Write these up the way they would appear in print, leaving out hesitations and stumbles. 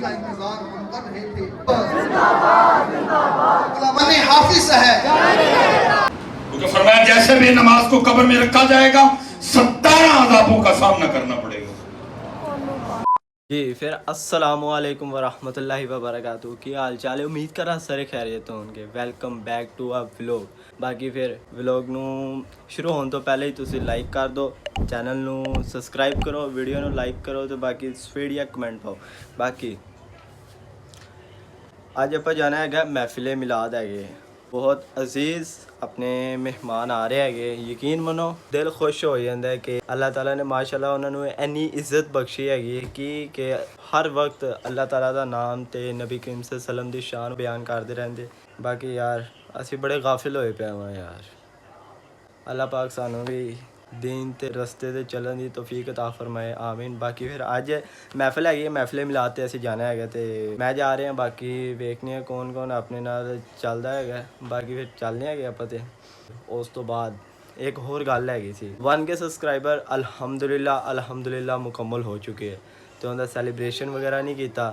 کا انتظار ہم کر رہے تھے. علماء حافظ ہے. کیونکہ فرمایا جیسے بھی نماز کو قبر میں رکھا جائے گا 17 عذابوں کا سامنا کرنا پڑے گا. جی پھر السلام علیکم ورحمۃ اللہ وبرکاتہ. کی حال چال ہے؟ امید کر رہا سارے خیریت ہوں گے. Welcome back to a vlog. باقی پھر ولاگ نو شروع ہونے تو پہلے ہی تسی لائک کر دو, چینل نو سبسکرائب کرو, ویڈیو نو لائک کرو تو باقی فیڈ یا کمنٹ پاؤ. باقی اج آپ جانا ہے محفل میلاد ہے. بہت عزیز اپنے مہمان آ رہے ہیں. یقین منو دل خوش ہو جاتا ہے کہ اللہ تعالیٰ نے ماشاءاللہ انہوں نے اینی عزت بخشی ہے کہ ہر وقت اللہ تعالیٰ دا نام تے نبی کریم صلی اللہ علیہ وسلم دی شان بیان کرتے رہتے. باقی یار اسی بڑے غافل ہوئے پے ہاں یار. اللہ پاک سانوں بھی دین تے رستے تے چلن دی توفیق عطا فرمائے, آمین. باقی پھر اج محفل ہے, محفل میلاد تے اسی جانا ہے تے میں جا رہے ہیں. باقی ویکھنے ہیں کون کون اپنے نال چلدا ہے. باقی پھر چلنے ہیں آپ تے. اس تو بعد ایک اور گل ہے سی 1K سبسکرائبر الحمدللہ مکمل ہو چکے ہیں. تو ان دا سیلیبریشن وغیرہ نہیں کیتا,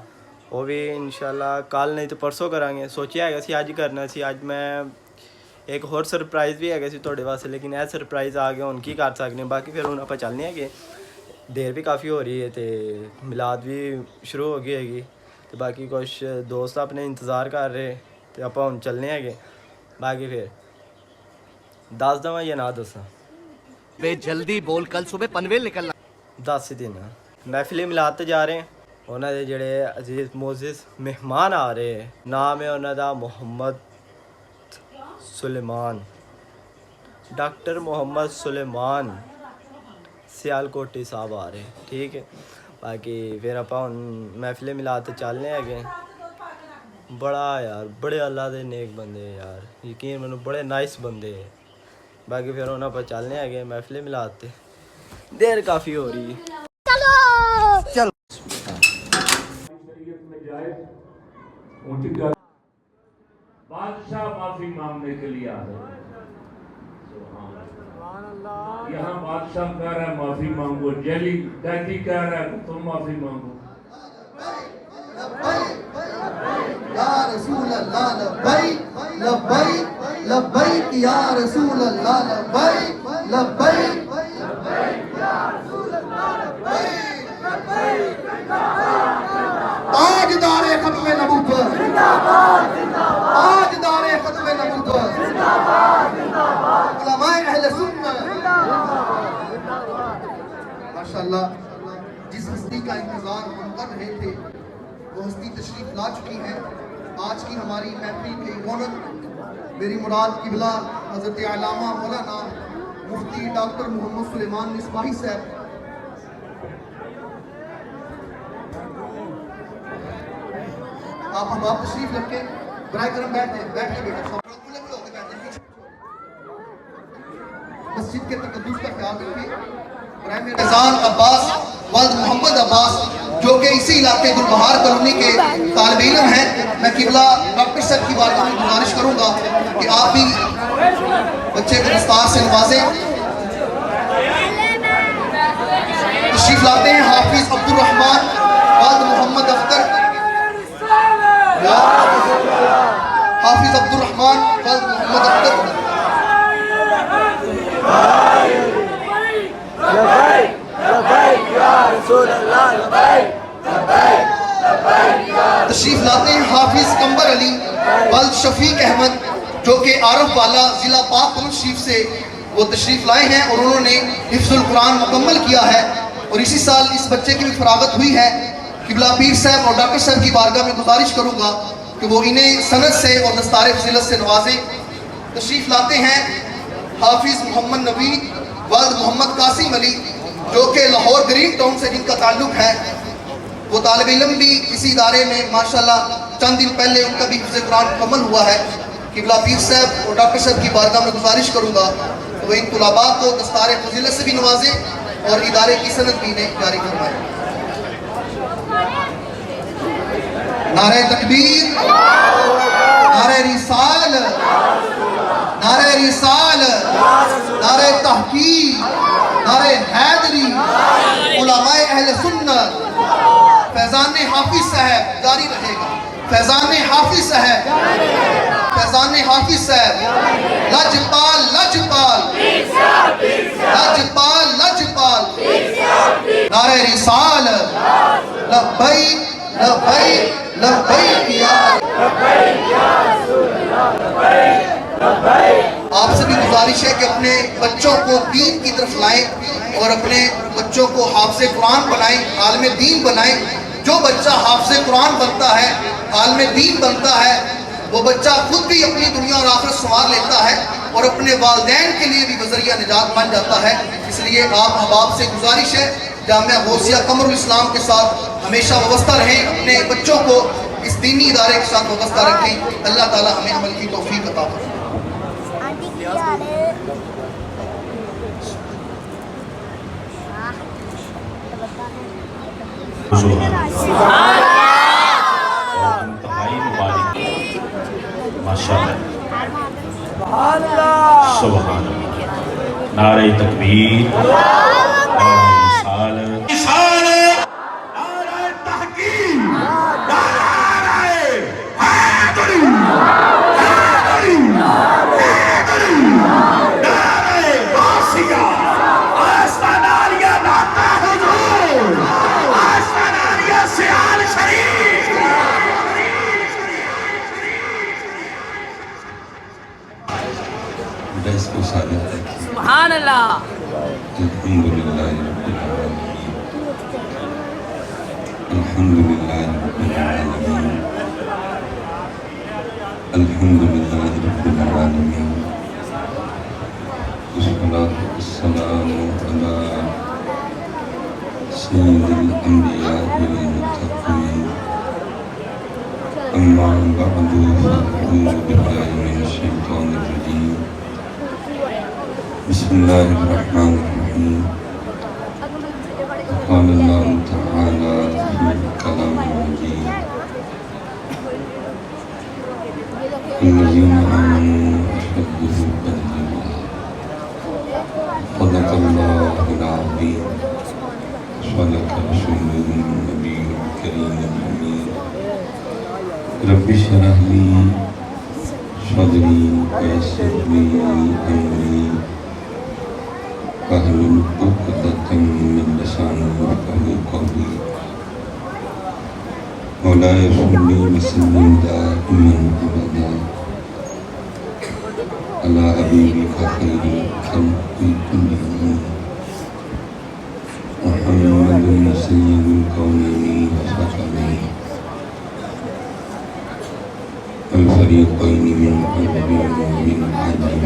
وہ بھی انشاءاللہ کل نہیں تو پرسوں کریں گے. سوچیا ہے سی اج کرنا سی. اج میں ایک اور سرپرائز بھی ہے سی تھوڑے واسطے, لیکن یہ سرپرائز آ گیا ہوں کی کر سکتے. باقی پھر ہوں آپ چلنے ہیں کہ دیر بھی کافی ہو رہی ہے تو میلاد بھی شروع ہو گئی ہے. تو باقی کچھ دوست اپنے انتظار کر رہے تو آپ ہوں چلنے ہیں. باقی پھر دس دواں یا نہ دساں بے جلدی بول, کل صبح پنویل نکلنا. 10 دن محفل میلاد تے جا رہے ہیں. انہوں دے جڑے عزیز معزز مہمان آ رہے ہیں, نام ہے انہوں دا محمد سلیمان, ڈاکٹر محمد سلیمان سیالکوٹی صاحب آ رہے ہیں. ٹھیک ہے. باقی پھر آپ محفل میلاد تے چلنے ہیں. بڑا یار بڑے اللہ دے نیک بندے یار, یقین منو بڑے نائس بندے. باقی پھر انہوں پر چلنے ہیں محفل میلاد تے. دیر کافی ہو رہی ہے. بادشاہ معافی مانگنے کے لیے آ رہے ہیں. یہاں بادشاہ کہہ رہا ہے معافی مانگو, جیلی قیدی کہہ رہا ہے تم معافی مانگو. یا رسول اللہ لبیک لبیک لبیک یا رسول اللہ لبیک لبیک تاجدار ختم نبوت, تاجدار ختم نبوت, علماء اہل سنت. ماشاءاللہ جس ہستی کا انتظار ہم کر رہے تھے وہ ہستی تشریف لا چکی ہے. آج کی ہماری محفل کے رونق میری مراد قبلہ حضرت علامہ مولانا مفتی ڈاکٹر محمد سلیمان مصباحی صاحب. آپ تشریف رکھ کے برائے کرم بیٹھے بیٹا مسجد کے تقدس کا خیال رکھیں. برائے میرزان عباس والد محمد عباس جو کہ اسی علاقے گلبہار کالونی کے طالب علم ہیں, میں قبلہ ڈاکٹر صاحب کی بارگاہ میں گزارش کروں گا کہ آپ بھی بچے کو دستار سے نوازیں. تشریف لاتے ہیں حافظ عبد الرحمان والد محمد اختر. حافظ عبد الرحمان والد محمد اختر. تشریف لاتے ہیں حافظ قمبر علی والد شفیق احمد جو کہ عارف والا ضلع پاک پنج شریف سے وہ تشریف لائے ہیں اور انہوں نے حفظ القرآن مکمل کیا ہے. اور اسی سال اس بچے کی بھی فراغت ہوئی ہے. قبلہ پیر صاحب اور ڈاکٹر صاحب کی بارگاہ میں گزارش کروں گا کہ وہ انہیں سند سے اور دستار فضیلت سے نوازیں. تشریف لاتے ہیں حافظ محمد نبی والد محمد قاسم علی جو کہ لاہور گرین ٹاؤن سے جن کا تعلق ہے. وہ طالب علم بھی اسی ادارے میں ماشاءاللہ چند دن پہلے ان کا بھی حفظ قرآن مکمل ہوا ہے. قبلہ پیر صاحب اور ڈاکٹر صاحب کی بارگاہ میں گزارش کروں گا کہ وہ ان طلباء کو دستار فضیلت سے بھی نوازیں اور ادارے کی سند بھی انہیں جاری کروائیں. نعرہ تکبیر, نعرہ رسال, نعرہ رسال, نعرہ تحقیق, نعرہ حیدری, علماء اہل سنت, فیضان حافظ حافظ صاحب جاری رہے گا، فیضان حافظ صاحب، فیضان حافظ صاحب، لجپال لجپال لجپال لجپال، نعرہ رسالت، لبیک لبیک لبیک یا آپ سے بھی گزارش ہے کہ اپنے بچوں کو دین کی طرف لائیں اور اپنے بچوں کو حافظ قرآن بنائیں، عالم دین بنائیں۔ جو بچہ حافظ قرآن بنتا ہے، عالم دین بنتا ہے، وہ بچہ خود بھی اپنی دنیا اور آخرت سنوار لیتا ہے اور اپنے والدین کے لیے بھی ذریعہ نجات بن جاتا ہے۔ اس لیے آپ احباب سے گزارش ہے جامعہ غوثیہ قمر الاسلام کے ساتھ ہمیشہ وابستہ رہیں، اپنے بچوں کو اس دینی ادارے کے ساتھ وابستہ رکھیں۔ اللہ تعالی ہمیں عمل کی توفیق عطا فرمائے۔ انتہائی مبارک ماشاءاللہ، سبحان اللہ، نعرہ تکبیر، نعرہ رسالت، نعرہ تحقیق، نعرہ حیدری، حیدری، حیدری، نعرہ غوثیہ، آستانہ عالیہ نعتِ حضور، آستانہ عالیہ سیال شریف۔ بس کو سعادت ہے۔ سبحان اللہ۔ الحمدللہ رب العالمین، الحمدللہ رب العالمین، الحمدللہ رب العالمین، والصلاة والسلام علی سید الانبیاء والمتقین، اما بعد فاعوذ باللہ من الشیطان الرجیم، بسم اللہ الرحمن الرحیم، قال اللہ تعالی فی کلام المجید، الذین آمنوا اشد حبا للہ، صدق اللہ العظیم، صدق رسولہ النبی الکریم الامین، رب اشرح لی صدری ویسر لی امری واحلل عقدۃ من لسانی یفقہوا قولی، مولاي صل وسلم دائما ابدا على حبيبك خير الخلق كلهم محمد سيد الكونين والثقلين الفريقين من عرب ومن عجم،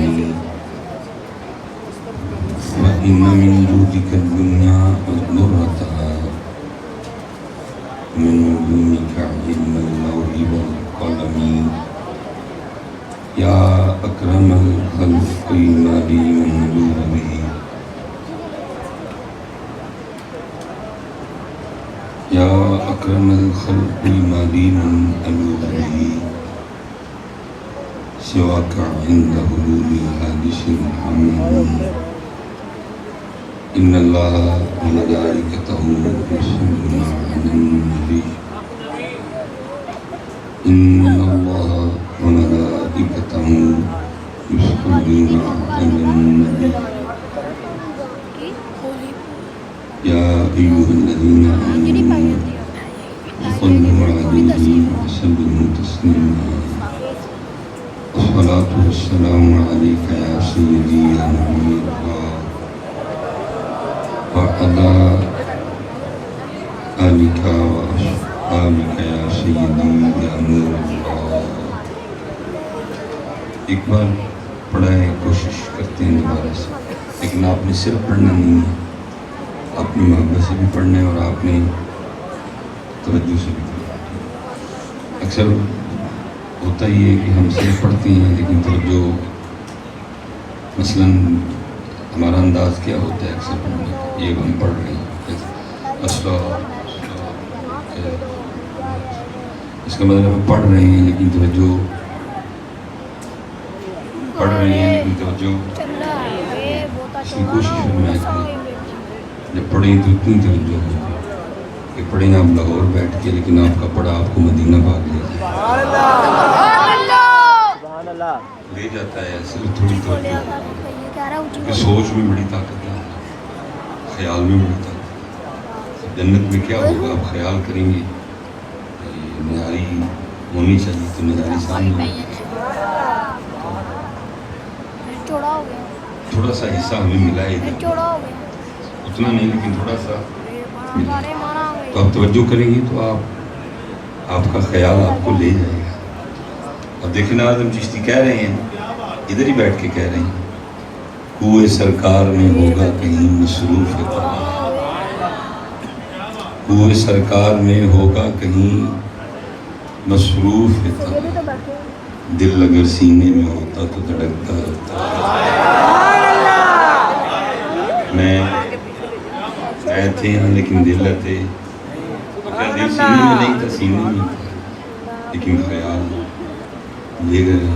فإن من جودك الدنيا وضرتها، من علومك علم اللوح والقلم، يا أكرم الخلق ما لي منظور به، يا أكرم الخلق ما لي من ألوذ به، سواك عند حلول الحادث الحمام، إن الله وملائكته يصلون على النبي، إن الله وملائكته يصلون على النبي، يا أيها الذين آمنوا صلوا عليه وسلموا تسليما، الصلاة والسلام عليك يا سيدي يا نبي الله، وعلى آلك وأصحابك يا سيدي يا نور الله۔ ایک بار پڑھا ہے، کوشش کرتے ہیں دوبارہ سے، لیکن آپ نے صرف پڑھنا نہیں ہے، اپنی محبت سے بھی پڑھنا ہے اور آپ نے توجہ سے بھی پڑھنا ہے۔ اکثر ہوتا ہی ہے کہ ہم صرف پڑھتے ہیں لیکن توجہ، مثلاً ہمارا انداز کیا ہوتا ہے اکثر پڑھنے کا، یہ ہم پڑھ رہے ہیں اس کا مطلب ہم پڑھ رہے ہیں لیکن توجہ، پڑھ رہے ہیں لیکن توجہ، اس کی کوشش میں کریں، جب پڑھیں تو اتنی توجہ ہوتی ہے، کہ پڑھیں آپ لاہور بیٹھ کے لیکن آپ کا پڑھا آپ کو مدینہ بھاگ لے جائے سبحان اللہ لے جاتا ہے صرف تھوڑی توجہ کہ سوچ میں بڑی طاقت ہے خیال میں بڑی طاقت ہے جنت میں کیا ہوگا آپ خیال کریں گے نہاری ہونی چاہیے تو نہاری سامنے ہوگی تھوڑا سا حصہ ہمیں ملا ہے اتنا نہیں لیکن تھوڑا سا ملا تو آپ توجہ کریں گے تو آپ کا خیال آپ کو لے جائے گا اب دیکھیں ناظم چشتی کہہ رہے ہیں ادھر ہی بیٹھ کے کہہ رہے ہیں کوئے سرکار میں ہوگا کہیں مصروف کوئے سرکار میں ہوگا کہیں مصروف دل اگر سینے میں ہوتا تو دھڑکتا رہتا میں تھے ہاں لیکن دل تھے کیا دل سینے میں نہیں تھا سینے میں تھا لیکن خیال لے گئے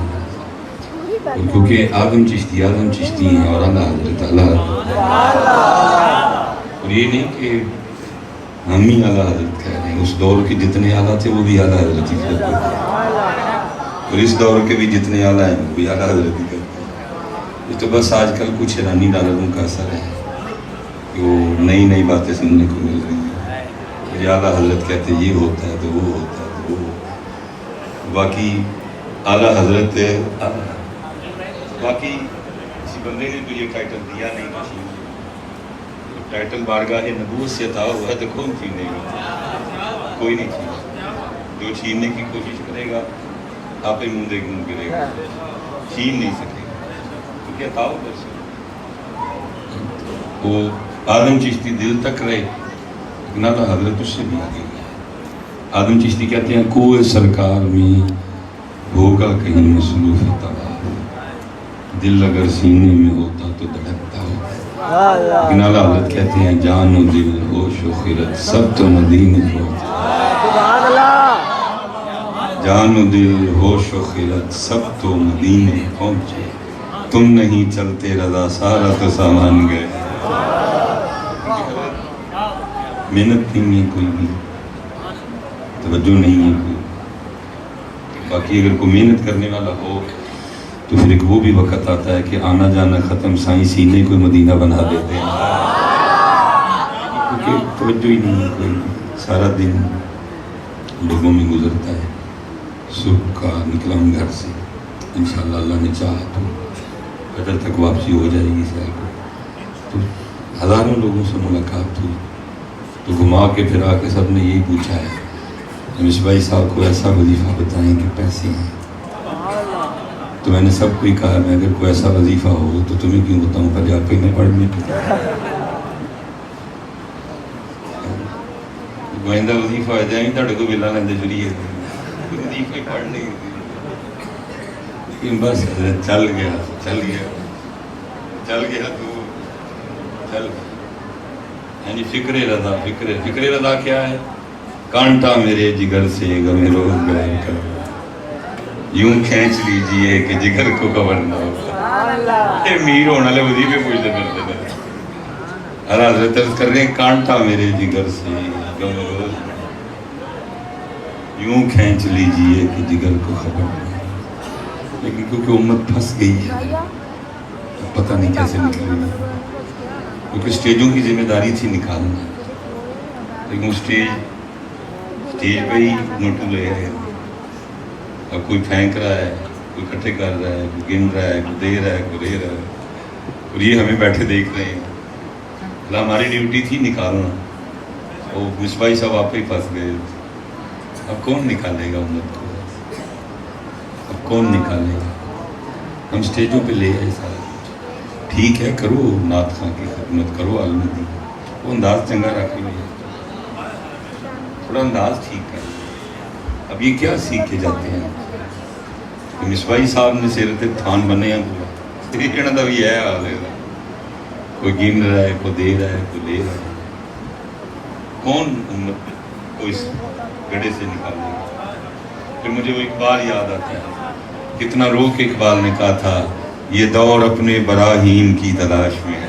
اور کیونکہ آدم چشتی ہیں اور اعلیٰ حضرت اور یہ نہیں کہ ہم ہی اعلیٰ حضرت کہہ رہے ہیں اس دور کے جتنے اعلیٰ تھے وہ بھی اعلیٰ حضرت ہی کرتے تھے اور اس دور کے بھی جتنے اعلیٰ ہیں وہ بھی اعلیٰ حضرت ہی کرتے ہیں یہ تو بس آج کل کچھ ایرانی ڈالروں کا اثر ہے کہ وہ نئی نئی باتیں سننے کو مل رہی ہیں یہ اعلیٰ حضرت کہتے ہیں یہ ہوتا ہے تو وہ ہوتا ہے تو وہ باقی اعلیٰ حضرت باقی کسی بندے نے تو یہ ٹائٹل دیا نہیں کسی ٹائٹل بارگاہ نبوت سے عطا ہوا ہے تو کون چھینے گا کوئی نہیں چھینے جو چھیننے کی کوشش کرے گا آپ ہی مندے گم کرے گا چھین نہیں سکے گا کیونکہ عطا ہوا سے وہ آدم چشتی دل تک رہے لیکن اعلیٰ حضرت اس سے بھی آگے گئے آدم چشتی کہتے ہیں کوئے سرکار میں ہوگا کہیں مصروف طواف دل اگر سینے میں ہوتا تو دھڑکتا ہو لیکن اعلیٰ حضرت کہتے ہیں جان و دل ہوش و خیرت سب تو مدینے پہنچے جان و دل ہوش و خیرت سب تو مدینے پہنچے تم نہیں چلتے رضا سارا تو سامان گئے محنت نہیں ہے کوئی بھی توجہ نہیں ہے کوئی باقی اگر کوئی محنت کرنے والا ہو تو پھر ایک وہ بھی وقت آتا ہے کہ آنا جانا ختم سائیں سینے کوئی مدینہ بنا دیتے ہیں کیونکہ توجہ ہی نہیں ہے کوئی سارا دن لوگوں میں گزرتا ہے صبح کا نکلا ہوں گھر سے انشاءاللہ اللہ نے چاہا تو فجر تک واپسی ہو جائے گی سال کو تو ہزاروں لوگوں سے ملاقات ہوئی تو گھما کے پھر آ کے سب نے یہی پوچھا ہے مصباحی صاحب کو ایسا وظیفہ بتائیں کہ پیسے ہیں تو میں نے سب کو ہی کہا میں اگر کوئی ایسا وظیفہ ہو تو تمہیں کیوں بتاؤں پہلے آپ پہلے پڑھنے کی گوئندہ وظیفہ ہے جائیں تھوڑے کو بلا لیندے جڑی ہے وظیفہ ہی پڑھنے کی لیکن بس چل گیا تو چل یعنی فکر رضا کیا ہے کانٹا میرے جگر سے غم روز گئے کر یوں کھینچ لیجئے کہ جگر کو خبر نہ ہو میر ہونے والے وظیفے پوچھتے پھرتے ہیں حضرت عرض کر رہے ہیں کانٹا میرے جگر سے غم روز یوں کھینچ لیجئے کہ جگر کو خبر نہ ہو لیکن کیونکہ امت پھنس گئی ہے پتہ نہیں کیسے نکلے گی کیونکہ اسٹیجوں کی ذمہ داری تھی نکالنا لیکن اسٹیج پہ ہی نوٹو لے رہے ہیں اب کوئی پھینک رہا ہے کوئی کٹھے کر رہا ہے کوئی گن رہا ہے کوئی دے رہا ہے کوئی لے رہا ہے اور یہ ہمیں بیٹھے دیکھ رہے ہیں ہماری ڈیوٹی تھی نکالنا وہ مصباحی صاحب آپ ہی پھنس گئے اب کون نکالے گا امت کو اب کون نکالے گا ہم اسٹیجوں پہ لے آئے سارا ٹھیک ہے کرو نعت خواں کی خدمت کرو عالم دی وہ انداز چنگا رکھ لو تھوڑا انداز ٹھیک ہے اب یہ کیا سیکھ کے جاتے ہیں مصباحی صاحب نے سیرت تھان بنے ہیں پورا کہنا تھا بھی ہے حال ہے کوئی گن رہا ہے کوئی دے رہا ہے کوئی لے رہا ہے کون امت کو اس گڑھے سے نکالے گا پھر مجھے وہ اقبال یاد آتا ہے کتنا رو کے اقبال نے کہا تھا یہ دور اپنے براہیم کی تلاش میں ہے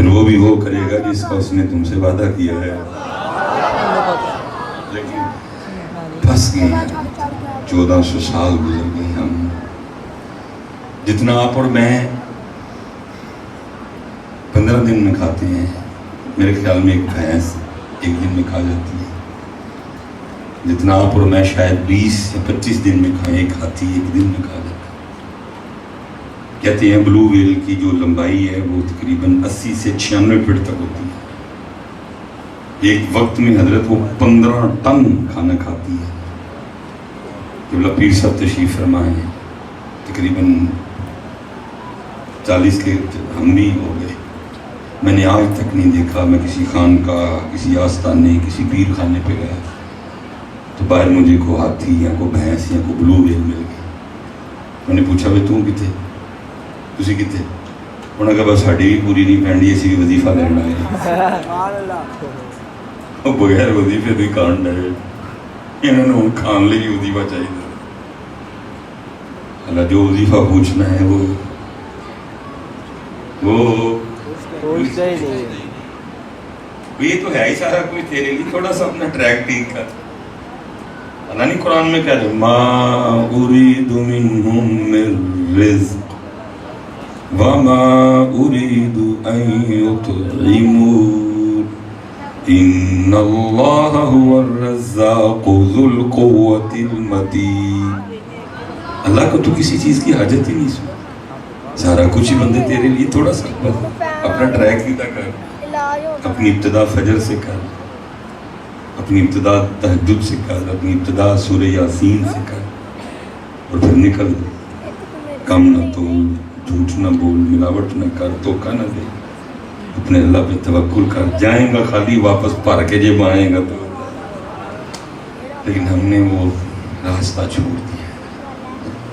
پھر وہ بھی وہ کرے گا جس کا اس نے تم سے وعدہ کیا ہے. لیکن پھنس گئے ہیں. 1400 سال گزر گئے ہم. جتنا آپ اور میں 15 دن میں کھاتے ہیں، میرے خیال میں ایک بھینس ایک دن میں کھا جاتی ہے. جتنا آپ اور میں شاید 20 یا 25 دن میں کھائیں کھاتی ایک دن میں کھا جاتی. کہتے ہیں بلو ویل کی جو لمبائی ہے وہ تقریباً 80 سے 96 فٹ تک ہوتی ہے. ایک وقت میں حضرت وہ 15 ٹن کھانا کھاتی ہے. قبلہ پیر صاحب تشریف فرما ہے، تقریباً 40 کے ہم بھی ہو گئے. میں نے آج تک نہیں دیکھا میں کسی خان کا، کسی آستانے، کسی پیر خانے پہ گیا تو باہر مجھے کو ہاتھی یا کو بھینس یا کو بلو ویل مل گئی. میں نے پوچھا بھائی تم کتے، تسی کتے؟ انہوں نے کہا بس ساڈی بھی پوری نہیں پینڈی، اسی بھی وظیفہ لینا ہے. بغیر وظیفے بھی کان ڈے انہوں نے کھان لے وظیفہ چاہیے. اللہ جو وظیفہ پوچھنا ہے وہ پوچھتا ہی نہیں. یہ تو ہے ہی سارا کچھ تیرے لیے، تھوڑا سا اپنا ٹریک ٹھیک کر. اللہ نہیں قرآن میں کہہ رہے ما اريد منهم من رزق وما اريد ان يطعمون ان الله هو الرزاق ذو القوة المتين. اللہ کو تو کسی چیز کی حاجت ہی نہیں سن، سارا کچھ ہی بندے تیرے لیے. تھوڑا سا اپنا ٹریک ہی تک کر. اپنی ابتدا فجر سے کر، اپنی ابتدا تہجد سے کر، اپنی ابتدا سورہ یاسین سے کر، اور پھر نکل. کم نہ تول، جھوٹ نہ بول، ملاوٹ نہ کر، دھوکہ نہ دے. اپنے اللہ پہ توکل کر. جائیں گا خالی، واپس بھر کے جب آئیں گا تو. لیکن ہم نے وہ راستہ چھوڑ دیا.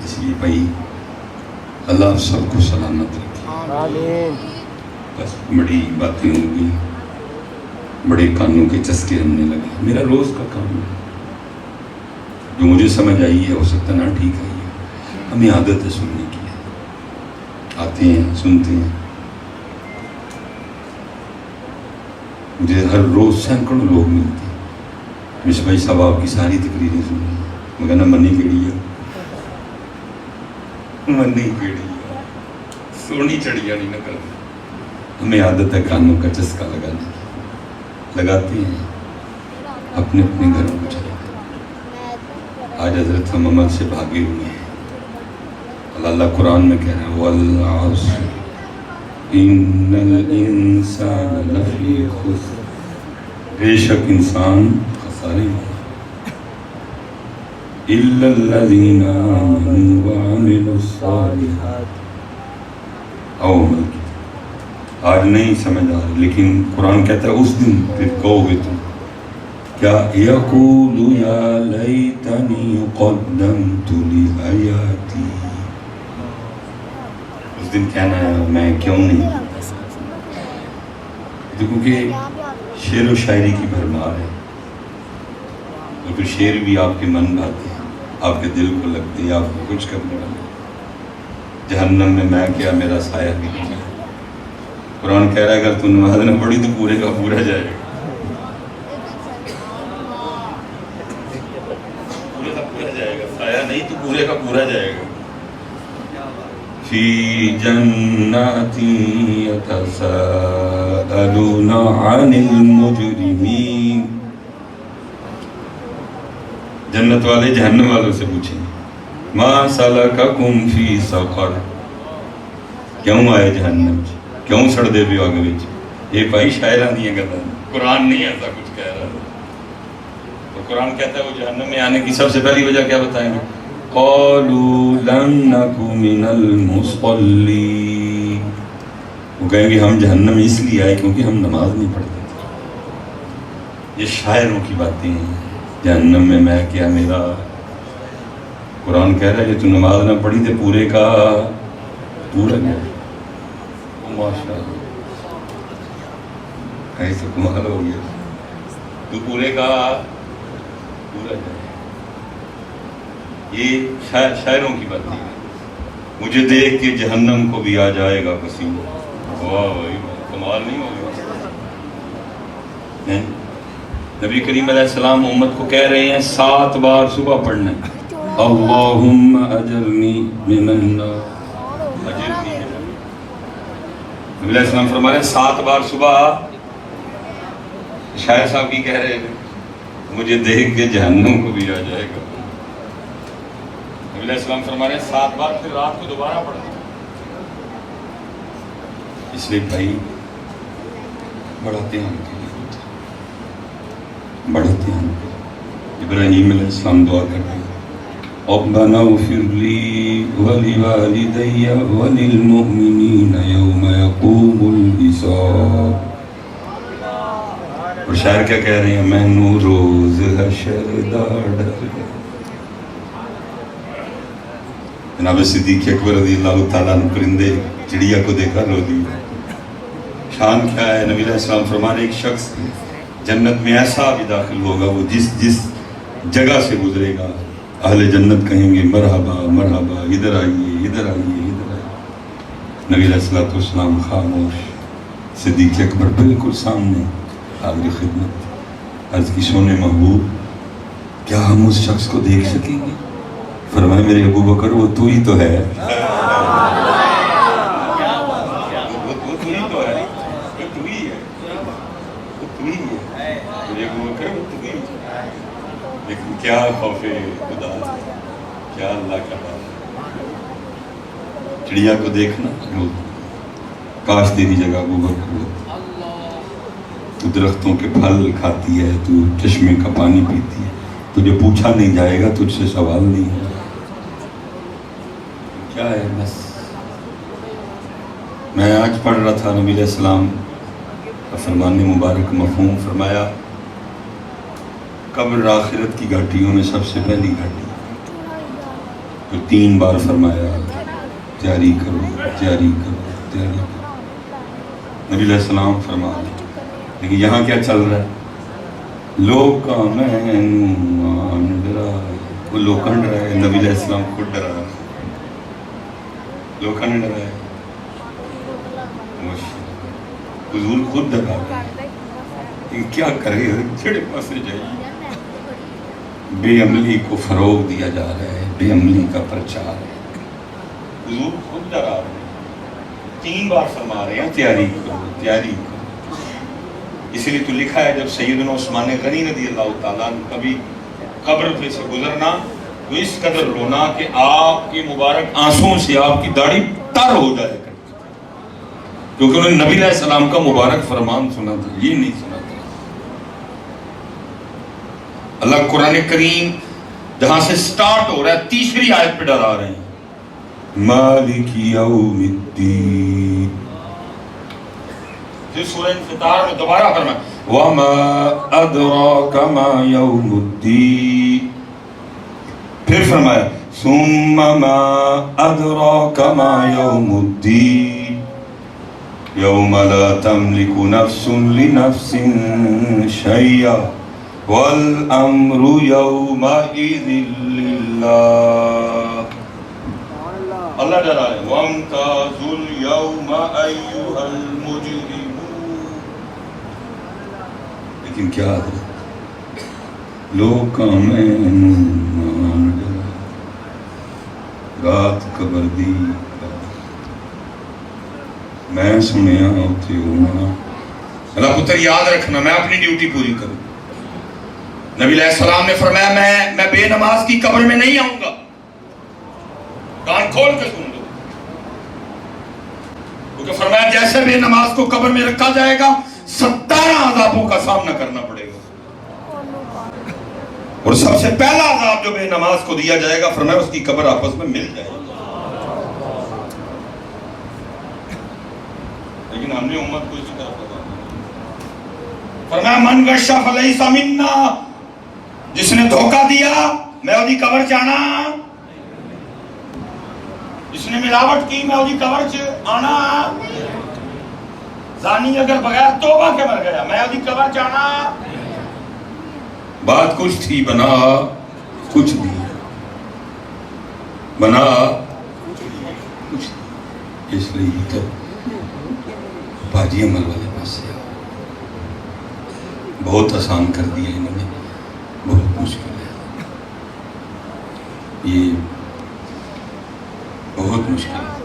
اس لیے بھائی اللہ سب کو سلامت رکھے. آمین. بس بڑی باتیں ہو گئی، بڑے کانوں کے چسکے ہم نے لگے. میرا روز کا کام ہے، جو مجھے سمجھ آئی ہے ہو سکتا نہ ٹھیک آئی ہے. ہمیں عادت ہے سننے کی، آتے ہیں سنتے ہیں. مجھے ہر روز سینکڑوں لوگ ملتے ہیں. مش بھائی صاحب آپ کی ساری تقریریں سن رہی ہیں. میں کہنا منی کیڑی ہے، منی کیڑی ہے، سونی چڑیا نہیں نہ کرتی. ہمیں عادت ہے کانوں کا چسکا لگانے کی. لگاتے ہیں، اپنے اپنے گھروں کو چلے گئے. آج حضرت ہم عمل سے بھاگے ہوئے ہیں. اللہ قرآن میں کہہ رہا ہے وَالْعَصْرِ إِنَّ الْإِنسَانَ لَفِي خُسْرٍ. بے شک انسان خسارے میں إِلَّا الَّذِينَ آمَنُوا وَعَمِلُوا الصَّالِحَاتِ. او عمل کی آج نہیں سمجھ آ رہی، لیکن قرآن کہتا ہے اس دن پھر کہو گے تم کیا یقول یا لیتنی قدمت لحیاتی. اس دن کہنا ہے میں کیوں نہیں. کیونکہ شعر و شاعری کی بھرمار ہے، اور پھر شعر بھی آپ کے من بھاتے ہیں، آپ کے دل کو لگتے ہیں، آپ کو کچھ کرنے والے. جہنم میں میں کیا میرا سایہ بھی نہیں. قرآن کہہ رہا ہے اگر تو نماز نہ پڑھی تو پورے کا پورا جائے گا. پورے کا پورا جائے گا، سایہ نہیں تو پورے کا پورا جائے گا. فی جنات یتساءلون عن المجرمین. جنت والے جہنم والوں سے پوچھیں ما سلککم فی سقر. کیوں آئے جہنم، کیوں سڑ دے پیو آگے بچ. یہ بھائی شاعران دی گلاں، قرآن نہیں ایسا کچھ کہہ رہا. تو قرآن کہتا ہے وہ جہنم میں آنے کی سب سے پہلی وجہ کیا بتائیں گے؟ قالوا لم نک من المصلین. وہ کہیں گے ہم جہنم اس لیے آئے کیونکہ ہم نماز نہیں پڑھتے تھے. یہ شاعروں کی باتیں ہیں. جہنم میں میں کیا میرا. قرآن کہہ رہا ہے کہ تو نماز نہ پڑھی تو پورے کا پورا گیا. ماشاء اللہ ایسا کمال ہو گیا. تو پورے کا پورا جائے. یہ شاعروں کی بات ہے. مجھے دیکھ کے جہنم کو بھی آ جائے گا پسینہ. واہ بھائی کمال. سوال نہیں ہوگا. نہیں, نبی کریم علیہ السلام امت کو کہہ رہے ہیں 7 بار صبح پڑھنا ہے. اللہم اجرنی من النار. اجرنی. نبی علیہ السلام فرما رہے ہیں 7 بار صبح. شاعر صاحب کی کہہ رہے ہیں مجھے دیکھ کے جہنم کو بھی آ جائے گا. نبی علیہ السلام فرما رہے ہیں 7 بار, پھر رات کو دوبارہ پڑھنا. اس لیے بھائی بڑا دھیان کیجیے, بڑا دھیان. ابراہیم علیہ السلام دعا کر رہے ہیں ربنا اغفر لی ولوالدی وللمؤمنین یوم یقوم الحساب. اور شاعر کیا کہہ رہے ہیں میں نو روز حشر دا ڈر. جناب صدیق اکبر رضی اللہ تعالیٰ عنہ پرندے چڑیا کو دیکھا رو دیا. شان کیا ہے؟ نبی علیہ السلام فرمانے ایک شخص جنت میں ایسا بھی داخل ہوگا وہ جس جگہ سے گزرے گا اہل جنت کہیں گے مرحبا مرحبا, ادھر آئیے ادھر آئیے ادھر آئیے. نبی علیہ السلام خاموش. صدیق اکبر بالکل سامنے حاضر خدمت. عرض کی سونے محبوب کیا ہم اس شخص کو دیکھ سکیں گے؟ فرمائے میرے ابو بکر وہ تو ہی تو ہے. لیکن کیا خوف خدا, کیا اللہ کا بات. چڑیا کو دیکھنا کاش تیری جگہ ابو بکر ہو. تو درختوں کے پھل کھاتی ہے, تو چشمے کا پانی پیتی ہے, تجھے پوچھا نہیں جائے گا, تجھ سے سوال نہیں ہے. کیا ہے بس. میں آج پڑھ رہا تھا نبی علیہ السلام کا فرمان مبارک مفہوم. فرمایا قبر آخرت کی گھاٹیوں میں سب سے پہلی گھاٹی. تو 3 بار فرمایا تیاری کرو تیاری کرو تیاری کرو. نبی علیہ السلام فرما رہے. لیکن یہاں کیا چل رہا ہے؟ لوگ کا میں ڈرا, وہ لوکھنڈ رہا ہے. نبی علیہ السلام خود ڈرا رہا ہے. لوکھنڈ ڈرا ہے, حضور خود ڈرا رہا ہے. کیا کرے, چھڑے پاسے جائیے. بے عملی کو فروغ دیا جا رہا ہے, بے عملی کا پرچار ہے. حضور خود ڈرا رہے ہیں. 3 بار فرما رہے ہیں تیاری کرو تیاری کرو. اس لیے تو لکھا ہے جب سیدنا عثمان غنی رضی اللہ تعالیٰ عنہ کبھی قبر پہ سے گزرنا تو اس قدر رونا کہ آپ کی مبارک آنسوں سے آپ کی داڑھی تر ہو جائے گا, کیونکہ انہوں نے نبی علیہ السلام کا مبارک فرمان سنا تھا, یہ نہیں سنا تھا. اللہ قرآن کریم جہاں سے سٹارٹ ہو رہا ہے 3ری آیت پہ ڈرا رہے ہیں مالک یوم الدین. پھر سورہ انفطار میں دوبارہ فرمایا وما ادراک ما یوم الدین. پھر فرمایا ثم ما ادراک ما یوم الدین یوم لا تملک نفس لنفس شیئا والامر یومئذ للہ. اللہ ڈرا ہے وامتازوا اليوم ایھا المجرمون. لیکن کیا ہے لوگ کا میں رات قبر دی میں سنیا اتھے ہونا. اللہ پتر یاد رکھنا میں اپنی ڈیوٹی پوری کروں. نبی علیہ السلام نے فرمایا میں بے نماز کی قبر میں نہیں آؤں گا. کان کھول کے سن لو, کیونکہ فرمایا جیسے بے نماز کو قبر میں رکھا جائے گا 17 عذابوں کا سامنا کرنا پڑے گا. اور سب سے پہلا عذاب جو بے نماز کو دیا جائے گا فرمایا اس کی قبر آپس میں مل جائے گی. لیکن ہم نے امت کو اسی طرح پتا فرمایا من غش فلیس منا. جس نے دھوکہ دیا میں وہی قبر چانا, جس نے ملاوٹ کی میں وہی قبر آنا, زانی اگر بغیر توبہ کے مر گیا میں وہی قبر چانا. بات کچھ تھی بنا کچھ بھی, بنا کچھ. اس لیے تو حاجی عمل والے پاس سے آؤ. بہت آسان کر دیا انہوں نے, بہت مشکل ہے یہ, بہت مشکل ہے,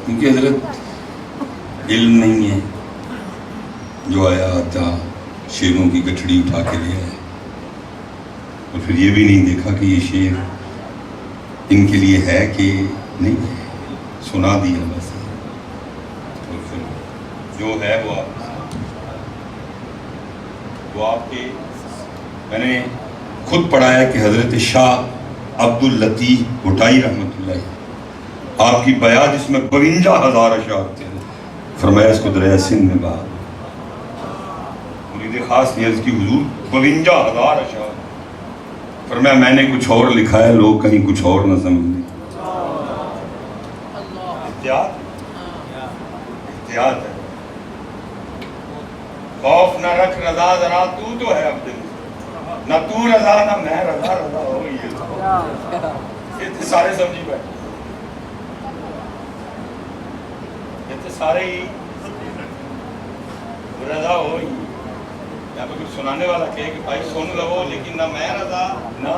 کیونکہ حضرت علم نہیں ہے, جو آیا آتا شیروں کی گٹھڑی اٹھا کے لے آئے, اور پھر یہ بھی نہیں دیکھا کہ یہ شیر ان کے لیے ہے کہ نہیں ہے, سنا دیا بس. اور پھر جو ہے وہ آپ کے, میں نے خود پڑھا ہے کہ حضرت شاہ عبد اللطیف بھٹائی رحمۃ اللہ آپ کی بیعت جس میں 52,000 اشعار تھے, فرمایا اس کو دریائے سندھ میں بہا. مرید خاص نیاز کی حضور 52,000 اشعار, فرمایا میں نے کچھ اور لکھا ہے, لوگ کہیں کچھ اور نہ سمجھ لیں. احتیاط ہے, خوف نہ رکھ رضا ذرا, تو ہے عبد, نہ تو رضا نہ میں رضا, رضا ہو گئی ہے. یہ سارے سمجھی بیٹھے, سارے ہی رضا ہو ہی. یہاں پہ کچھ سنانے والا کہے کہ بھائی سن لو, لیکن نہ میں رضا نہ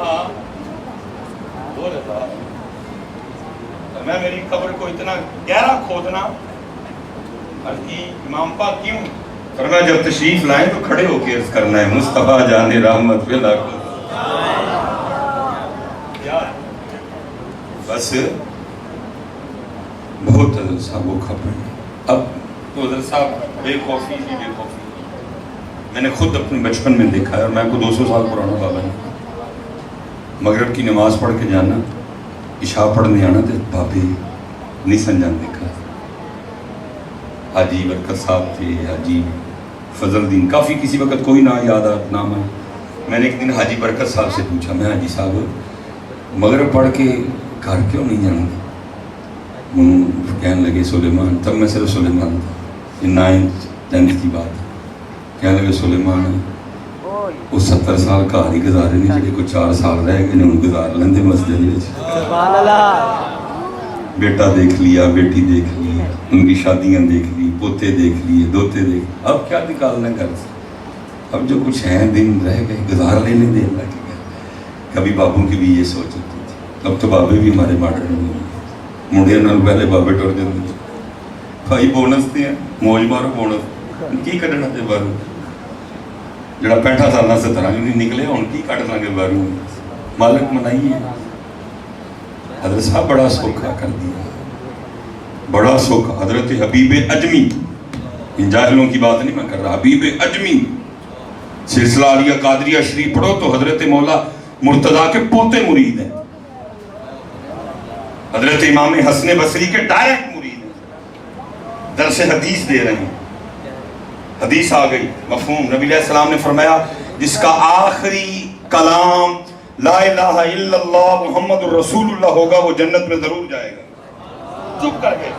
وہ رضا. میں میری قبر کو اتنا گہرا کھودنا عرض کی امام پاک کیوں, فرمایا جب تشریف لائیں تو کھڑے ہو کے عرض کرنا ہے مصطفیٰ جان رحمت فی الحق. بس بہت حضرت صاحب وہ کھپڑے. اب تو حضرت صاحب بے خوفی تھی, بے خوفی میں نے خود اپنے بچپن میں دیکھا ہے, اور میں کو 200 سال پرانا بابا ہے. مغرب کی نماز پڑھ کے جانا, عشاء پڑھنے آنا, تو بابے نہیں سنجان دیکھا. حاجی برکت صاحب تھے, حاجی فضل الدین, کافی کسی وقت کوئی نہ یاد نام ہے. میں نے ایک دن حاجی برکت صاحب سے پوچھا, میں حاجی صاحب مغرب پڑھ کے گھر کیوں نہیں جانا؟ کہنے لگے سلیمان, تب میں صرف سلیمان تھا, 9th 10th کی بات. کہنے لگے سلیمان وہ 70 سال گھر ہی گزارے نہیں, جڑے کوئی 4 سال رہ گئے انہوں گزار لیندے مسجد میں. بیٹا دیکھ لیا, بیٹی دیکھ لی, ان کی شادیاں دیکھ لی, پوتے دیکھ لیے, دوتے دیکھ, اب کیا نکالنا گھر سے؟ اب جو کچھ ہیں دن رہ گئے گزار لینے دے اللہ کے گھر. کبھی بابوں کی بھی یہ سوچ ہوتی تھی. اب تو بابے بھی ہمارے ماڈرن ہوئے, منڈیا نال پہلے بابے ٹر جاتے تھے. بھائی بونس تے ہیں, موج مارو بونس, کی کڈنا تے باہر جڑا 65 سال 70 نہیں نکلے, ہوں کی کٹ لیں گے باہر. مالک منائیے. حضرت صاحب بڑا سوکھا کر دیا, بڑا سوکھا. حضرت حبیب اجمی, ان جاہلوں کی بات نہیں میں کر رہا, حبیب اجمی سلسلہ علیہ قادریہ شریف پڑھو تو حضرت مولا مرتضیٰ کے پوتے مرید ہیں. حضرت امام حسن بصری کے ڈائریکٹ مرید ہیں. درس حدیث دے رہے ہیں, حدیث آ گئی مفہوم. نبی علیہ السلام نے فرمایا جس کا آخری کلام لا الہ الا اللہ محمد الرسول اللہ ہوگا وہ جنت میں ضرور جائے گا. چپ کر گئے,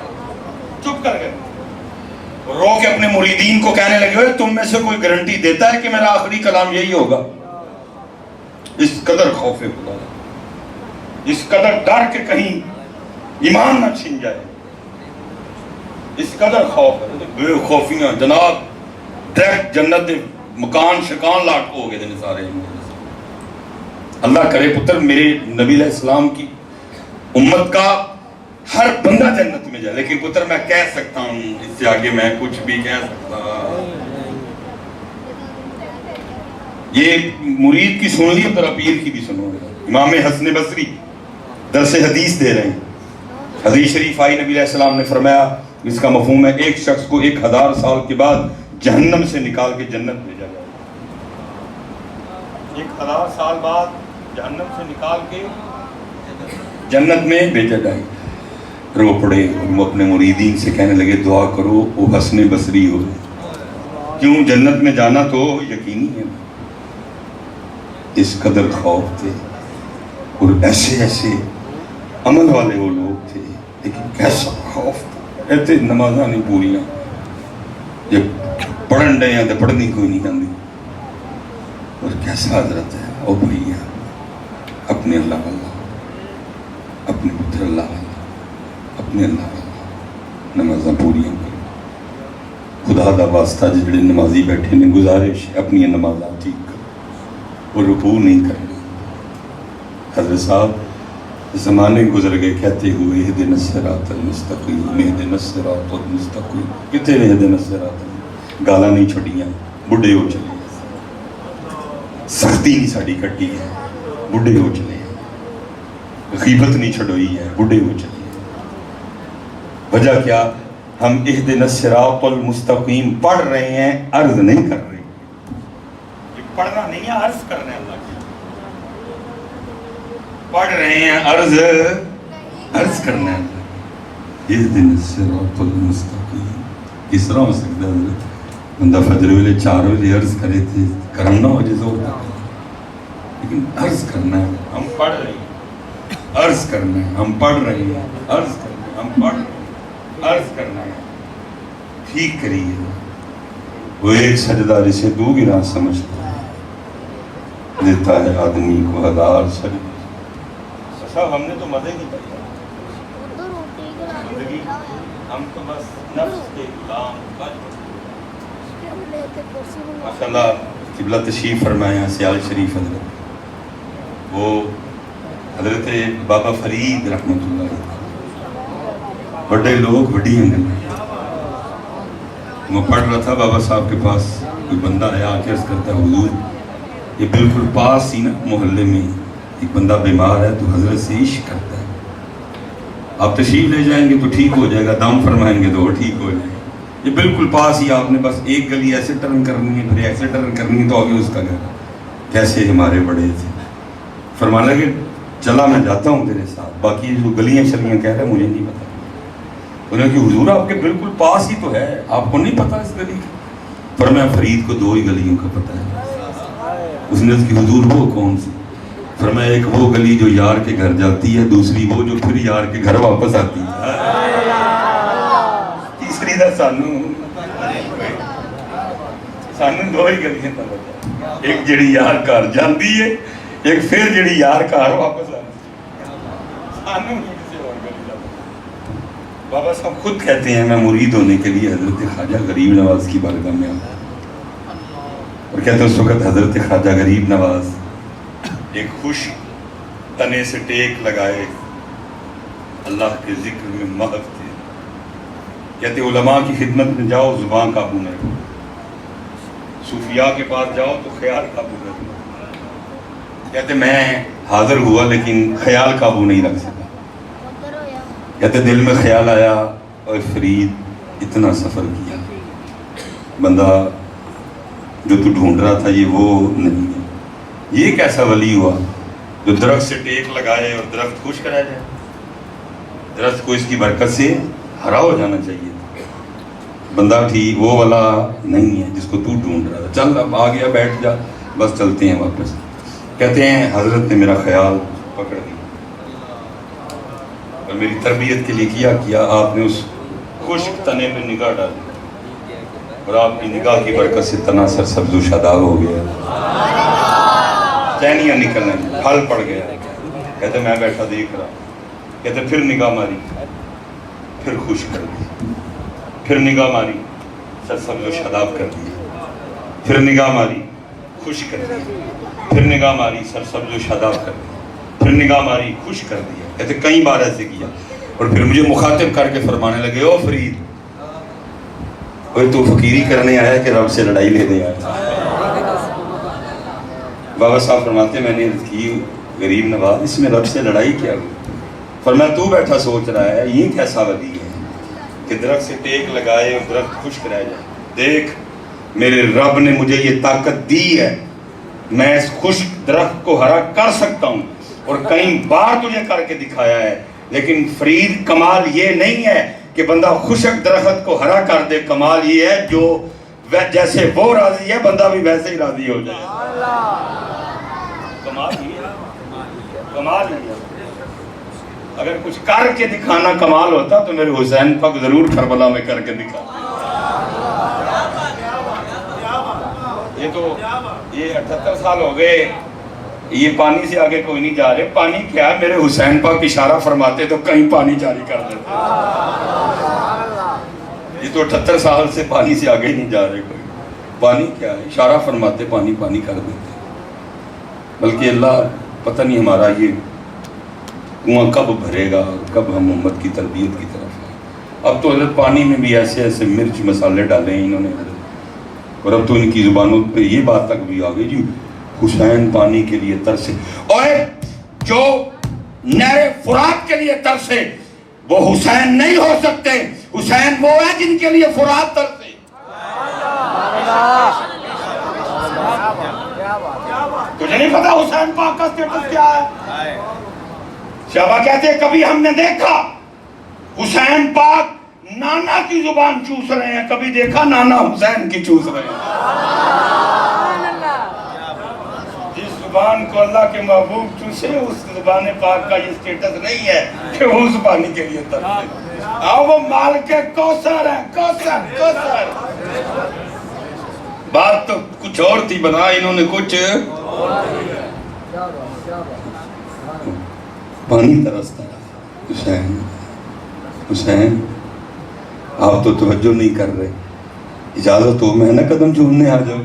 چپ کر گئے, رو کے اپنے مریدین کو کہنے لگے ہوئے تم میں سے کوئی گارنٹی دیتا ہے کہ میرا آخری کلام یہی ہوگا؟ اس قدر خوف خدا, اس قدر ڈر کے کہیں ایمان نہ چھن جائے, اس قدر خوف ہے. بے خوفیاں جناب ڈائریکٹ جنت دے مکان شکان لاٹ ہو گئے دن سارے. اللہ کرے پتر میرے نبی علیہ السلام کی امت کا ہر بندہ جنت میں جائے, لیکن پتر میں کہہ سکتا ہوں اس سے آگے میں کچھ بھی کہہ سکتا. یہ مرید کی سن لی, اب پیر کی بھی سنو گے. امام حسن بصری درس حدیث دے رہے ہیں. حدیث شریف آئی, نبی علیہ السلام نے فرمایا اس کا مفہوم ہے ایک شخص کو 1000 سال کے بعد جہنم سے نکال کے جنت بھیجا جائے. 1000 سال بعد جہنم سے نکال کے جنت میں بھیجا جائے. رو پڑے, وہ اپنے مریدین سے کہنے لگے دعا کرو وہ حسن بصری ہو. کیوں؟ جنت میں جانا تو یقینی ہے. اس قدر خوف تھے, اور ایسے ایسے عمل والے وہ لوگ تھے, لیکن کیسا خوف تھا. ایسے نمازاں نہیں پوریاں, جب پڑھن رہے ہیں تو پڑھنی کوئی نہیں آتی. اور کیسا حضرت ہے او بھیا, اپنے اللہ واللہ, اپنے پتر اللہ واللہ, اپنے اللہ واللہ, نمازاں پوریاں کرو, اللہ دا واسطہ جڑے نمازی بیٹھے نے گزارش اپنی نمازاں ٹھیک کرو اور رکوع نہیں کرنا. حضرت صاحب زمانے گزر گئے کہتے ہوئے اہدنا الصراط المستقیم اہدنا الصراط المستقیم. کتنے اہدنا الصراط گالاں نہیں چھڑیاں, بڈھے ہو چلے, سختی نہیں ساڑی کٹی ہے, بڈھے ہو چلے, غیبت نہیں چھڑوئی ہے, بڈھے ہو چلے. وجہ کیا؟ ہم اہدنا الصراط المستقیم پڑھ رہے ہیں, عرض نہیں کر رہے. یہ پڑھنا نہیں ہے, عرض کرنا ہے. اللہ کی پڑھ رہے ہیں, عرض کرنا ہے. اہدنا الصراط المستقیم کس طرح ہو سکتا ہے حضرت؟ بندہ فجر ویلے 4 بجے عرض کرے تھے, کرم نہ ہو جیسے ہوتا ہے, لیکن عرض کرنا ہے. ہم پڑھ رہے ہیں, عرض کرنا ہے. ہم پڑھ رہے ہیں, عرض کرنا ہے. ہم پڑھ رہے ہیں, عرض کرنا ہے. ٹھیک کریے. وہ ایک سجدہ جسے 2 گنا سمجھتا ہے دیتا ہے آدمی کو 1000 سجدے. صاحب ہم نے تو مزے نہیں پایا زندگی, ہم تو بس نفس کے غلام. ماشاءاللہ قبلہ تشریف فرمایا سیال شریف حضرت, وہ حضرت بابا فرید رحمۃ اللہ علیہ, بڑے لوگ بڑی ہیں. میں پڑھ رہا تھا بابا صاحب کے پاس, کوئی بندہ آیا آ کے عرض کرتا ہے حضور یہ بالکل پاس ہی نا محلے میں ایک بندہ بیمار ہے تو حضرت سے عشق کرتا ہے, آپ تشریف لے جائیں گے تو ٹھیک ہو جائے گا, دم فرمائیں گے تو وہ ٹھیک ہو جائے گا. یہ بالکل پاس ہی, آپ نے بس ایک گلی ایسے ٹرن کرنی ہے پھر ایسے ٹرن کرنی ہے تو آگے اس کا گھر. کیسے ہمارے بڑے تھے, فرمانے لگے چلا میں جاتا ہوں تیرے ساتھ, باقی جو گلیاں شلیاں کہہ رہے ہیں مجھے نہیں پتا. انہوں نے کہ حضور آپ کے بالکل پاس ہی تو ہے, آپ کو نہیں پتا اس گلی کا؟ فرمایا فرید کو 2 ہی گلیوں کا پتا ہے. اس نے کہ حضور وہ کون سی؟ فرمایا ایک وہ گلی جو یار کے گھر جاتی ہے, دوسری وہ جو پھر یار کے گھر واپس آتی ہے, تیسری دا سانو 2 ہی گلیاں کا پتا. ایک جڑی یار گھر جاتی ہے, ایک پھر جڑی یار گھر واپس آتی ہے. بابا صاحب خود کہتے ہیں میں مرید ہونے کے لیے حضرت خواجہ غریب نواز کی بارگاہ میں آتا, اور کہتے ہیں اس وقت حضرت خواجہ غریب نواز ایک خوش تنے سے ٹیک لگائے اللہ کے ذکر میں محو تھے. کہتے علماء کی خدمت میں جاؤ زبان قابو نہ رکھو, صوفیاء کے پاس جاؤ تو خیال قابو نہ رکھو. کہتے میں حاضر ہوا لیکن خیال قابو نہیں رکھ سکا. کہتے دل میں خیال آیا اور فرید اتنا سفر کیا, بندہ جو تو ڈھونڈ رہا تھا یہ وہ نہیں ہے. یہ کیسا ولی ہوا جو درخت سے ٹیک لگائے اور درخت خشک رہ جائے؟ درخت کو اس کی برکت سے ہرا ہو جانا چاہیے. بندہ ٹھیک وہ والا نہیں ہے جس کو تو ڈھونڈ رہا تھا. چل اب آ گیا, بیٹھ جا, بس چلتے ہیں واپس. کہتے ہیں حضرت نے میرا خیال پکڑ لیا اور میری تربیت کے لیے کیا آپ نے اس خشک تنے پہ نگاہ ڈالی اور آپ کی نگاہ کی برکت سے تنا سر سبز و شاداب ہو گیا, ٹہنیاں نکلنے, پھل پڑ گیا. کہتے میں بیٹھا دیکھ رہا. کہتے پھر نگاہ ماری, پھر خشک کر دی, پھر نگاہ ماری, سر سبز و شاداب کر دیا, پھر نگاہ ماری, خشک کر دیا, پھر نگاہ ماری, سر سبز و شاداب کر دیا, پھر نگاہ ماری, خشک کر دیا. کہتے کئی بار ایسے کیا اور پھر مجھے مخاطب کر کے فرمانے لگے او فرید کوئی تو فقیری کرنے آیا کہ رب سے لڑائی لینے آیا؟ بابا صاحب فرماتے میں نے کی غریب نواز اس میں رب سے لڑائی کیا ہوئی؟ فرمایا تو بیٹھا سوچ رہا ہے یہ کیسا ولی ہے کہ درخت سے ٹیک لگائے اور درخت خشک رہ جائے. دیکھ میرے رب نے مجھے یہ طاقت دی ہے, میں اس خشک درخت کو ہرا کر سکتا ہوں اور کئی بار تجھے کر کے دکھایا ہے. لیکن فرید کمال یہ نہیں ہے کہ بندہ خشک درخت کو ہرا کر دے, کمال یہ ہے جو جیسے وہ راضی ہے بندہ بھی ویسے ہی راضی ہو جائے. کمال یہ ہے, کمال یہ ہے. اگر کچھ کر کے دکھانا کمال ہوتا تو میرے حسین پاک ضرور کربلا میں کر کے دکھا. یہ 78 سال ہو گئے, یہ پانی سے آگے کوئی نہیں جا رہے. پانی کیا ہے, میرے حسین پاک اشارہ فرماتے تو کہیں پانی جاری کر دیتے. یہ تو 78 سال سے پانی سے آگے نہیں جا رہے کوئی. پانی کیا ہے؟ اشارہ فرماتے پانی پانی کر دیتے. بلکہ اللہ پتہ نہیں ہمارا یہ کنواں کب بھرے گا, کب ہم امت کی تربیت کی طرف آئیں. اب تو حضرت پانی میں بھی ایسے ایسے مرچ مسالے ڈالے ہیں انہوں نے, اور اب تو ان کی زبانوں پہ یہ بات تک بھی آ گئی جی حسین پانی کے لیے ترسے. اور جو نہر فرات کے لیے ترسے وہ حسین نہیں ہو سکتے. حسین وہ ہے جن کے لیے فرات ترسے. تجھے نہیں پتا حسین پاک کا سٹیٹس کیا ہے؟ صحابہ کہتے ہیں کبھی ہم نے دیکھا حسین پاک نانا کی زبان چوس رہے ہیں, کبھی دیکھا نانا حسین کی چوس رہے ہیں. جس زبان کو اللہ کے محبوب چوسے اس زبان پاک کا یہ سٹیٹس نہیں ہے کہ وہ اس پانی کے لیے ترسے. آؤ وہ مالک کوثر ہے, کوثر کوثر. بات تو کچھ اور تھی, بنا انہوں نے کچھ پانی ترستا ہے. حسین حسین آپ تو توجہ نہیں کر رہے, اجازت ہو میں نہ قدم چومنے آ جاؤں.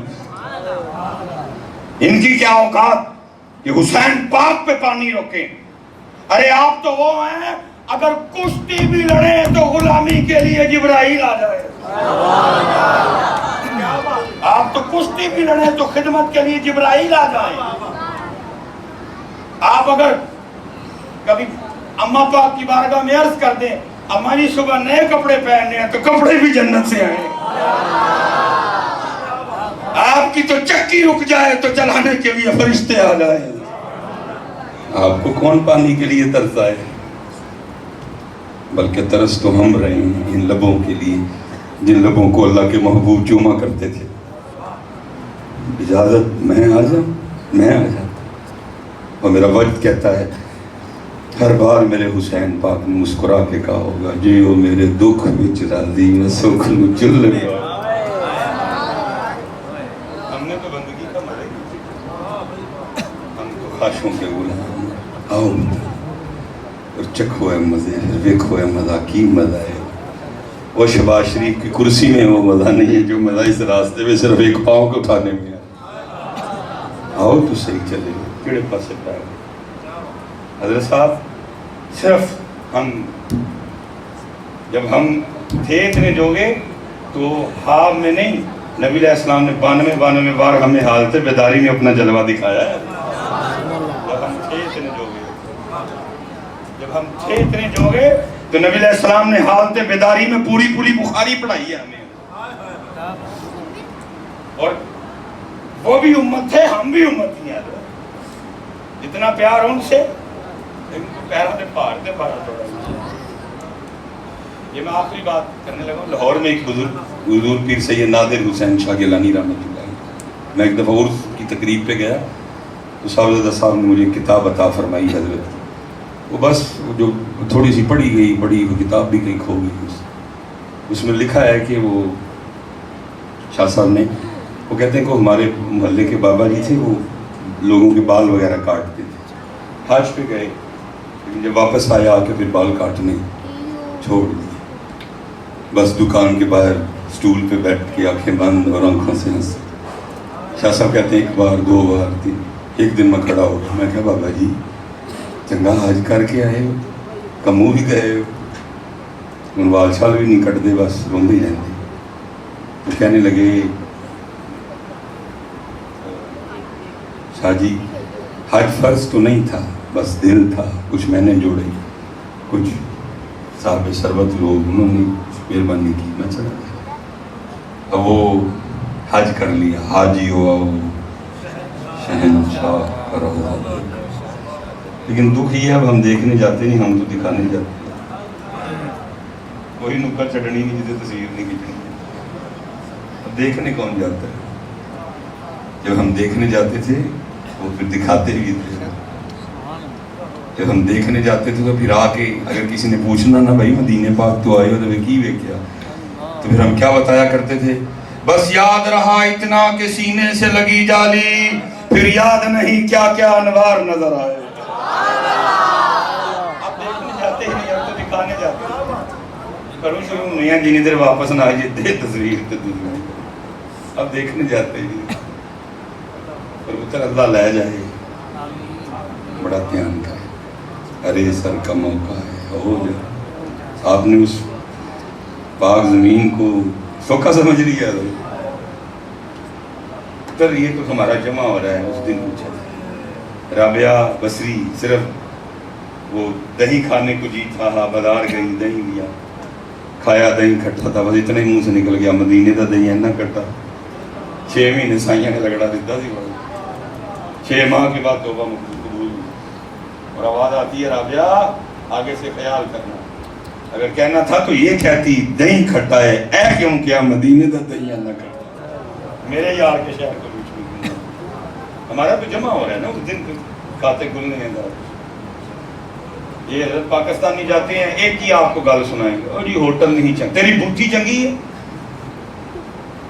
ان کی کیا اوقات کہ حسین پاک پہ پانی روکیں. ارے آپ تو وہ ہیں اگر کشتی بھی لڑے تو غلامی کے لیے جبرائیل آ جائے. آپ تو کشتی بھی لڑے تو خدمت کے لیے جبرائیل آ جائے. آپ اگر کبھی اماں پاک کی بارگاہ میں عرض کر دیں اماں جی صبح نئے کپڑے پہننے ہیں تو کپڑے بھی جنت سے آئیں. آپ کی تو چکی رک جائے تو چلانے کے لیے فرشتے آ جائیں. آپ کو کون پانی کے لیے ترسا ہے؟ بلکہ ترس تو ہم رہے ہیں ان لبوں کے لیے جن لبوں کو اللہ کے محبوب چوما کرتے تھے. اجازت میں آ جاؤں, میں آ جاؤں. اور میرا وقت کہتا ہے ہر بار میرے حسین پاک نے مسکرا کے کہا ہوگا جی وہ میرے دکھ وچ راضی میں سکھ نو چل گیا. ہم نے تو بندگی کا مزے کی, ہم تو خواہشوں کے غلام. آؤ اور چکھو ہے مزے, ویکھو ہے مزہ, کی مزہ ہے. وہ شہباز شریف کی کرسی میں وہ مزہ نہیں ہے جو مزہ اس راستے میں صرف ایک پاؤں کو اٹھانے میں ہے. آؤ تو صحیح چلے گا کیڑے پاسے پائے. حضرت صاحب صرف ہم جب ہم تھے اتنے جوگے تو خواب میں نہیں, نبی علیہ السلام نے 92 بار ہمیں حالت بیداری میں اپنا جلوہ دکھایا ہے. جب ہم تھے اتنے جوگے تو نبی علیہ السلام نے حالت بیداری میں پوری بخاری پڑھائی ہے ہمیں. اور وہ بھی امت تھے, ہم بھی امت ہیں. اتنا پیار ان سے پیروں نے پار دے پارا توڑا. یہ میں آخری بات کرنے لگا. لاہور میں ایک بزرگ حضور پیر سید نادر حسین شاہ گیلانی رحمۃ اللہ علیہ, میں ایک دفعہ عرس کی تقریب پہ گیا تو صاحبزادہ صاحب نے مجھے کتاب عطا فرمائی حضرت کی. وہ بس جو تھوڑی سی پڑھی گئی وہ کتاب بھی کہیں کھو گئی. اس میں لکھا ہے کہ وہ شاہ صاحب نے, وہ کہتے ہیں کہ ہمارے محلے کے بابا جی تھے, وہ لوگوں کے بال وغیرہ کاٹتے تھے. حج پہ گئے, جب واپس آیا آ کے پھر بال کاٹنے چھوڑ دیے. بس دکان کے باہر سٹول پہ بیٹھ کے آنکھیں بند اور آنکھوں سے ہنس. شاہ صاحب کہتے ہیں 1 بار 2 بار 3. ایک دن میں کھڑا ہو گیا, میں کہا بابا جی چنگا حج کر کے آئے ہو, کموں بھی گئے ہو, ان وال چھال بھی نہیں کٹتے, بس روندے رہتے. وہ کہنے لگے شاہ جی حج فرض تو نہیں تھا, بس دل تھا, کچھ میں نے جوڑے, کچھ صاحب سربت لوگ انہوں نے مہربانی کی, میں چلا گیا. اب وہ حج کر لیا, حاجی ہوا وہ شہنشاہ کا روضہ. لیکن دکھ یہ ہے اب ہم دیکھنے جاتے نہیں, ہم تو دکھانے جاتے. کوئی نکر چڑھنی نہیں جسے تصویر نہیں کھینچنی. اب دیکھنے کون جاتا ہے؟ جب ہم دیکھنے جاتے تھے وہ پھر دکھاتے بھی تھے. جب ہم دیکھنے جاتے تھے تو پھر آ کے اگر کسی نے پوچھنا نا بھائی مدینے پاک تو آئے ہو تو کی ویکھیا, تو پھر ہم کیا بتایا کرتے تھے, بس یاد رہا اتنا کہ سینے سے لگی جالی, پھر یاد نہیں کیا کیا انوار نظر آئے. اب دیکھنے جاتے ہی نہیں, اب تو دکھانے جاتے ہیں. کروں شروع میاں جنی دیر واپس نہ آئی دے تصویر تے دنیا اب دیکھنے جاتے ہی پر پتر اللہ لے جائے بڑا دھیان کرے ارے سر کا موقع ہے ہو جائے آپ نے اس پاک زمین کو سوکھا سمجھ لیا پتر یہ تو ہمارا جمع ہو رہا ہے اس دن پوچھا رابعہ بصری صرف وہ دہی کھانے کو جی تھا بازار گئی دہی لیا کھایا دہی کھٹا تھا بس اتنے منہ سے نکل گیا مدینے کا دہی اینا کٹا 6 مہینے سائیاں نے لگڑا دیتا سی 6 ماہ کے بعد توبہ قبول اور آواز آتی ہے رابعہ آگے سے خیال کرنا اگر کہنا تھا تو یہ کہتی دہی کھٹا ہے اے کیوں کیا مدینے کا دہی اینا کٹا میرے یار کے شہر کو لوٹ ہمارا تو جمع ہو رہا ہے نا اس دن کھاتے گل نہیں ہیں یہ حضرت پاکستانی جاتے ہیں ایک ہی آپ کو گل سنائیں گے اور یہ ہوٹل نہیں چنگ تیری بوٹی چنگی ہے